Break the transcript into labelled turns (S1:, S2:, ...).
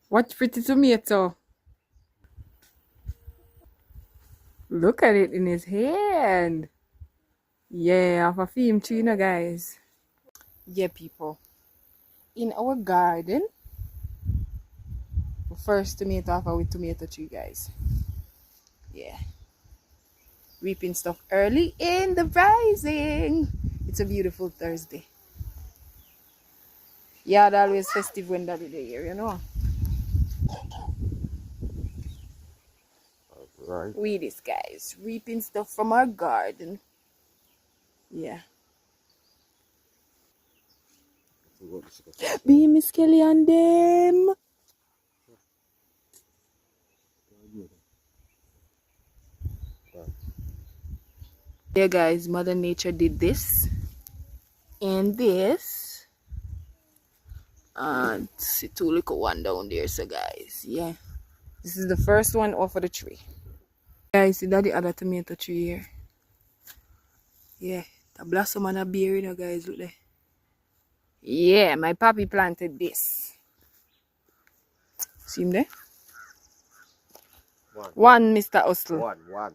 S1: Watch pretty tomato. Look at it in his hand. Yeah, have a theme tree, guys. Yeah, people. In our garden, first tomato off with tomato tree, guys. Yeah. Reaping stuff early in the rising. It's a beautiful Thursday. Yeah, it's always festive when daddy day here, you know.
S2: Right.
S1: We this guys. Reaping stuff from our garden. Yeah. Be Miss Kelly and them. Yeah, guys, Mother Nature did this and this. And see two little one down there, so guys, yeah. This is the first one off of the tree. Guys, see that the other tomato tree here. Yeah, the blossom and a beer, you know, guys, look there. Yeah, my papi planted this. See him there? One, Mr. Hustle.
S2: One.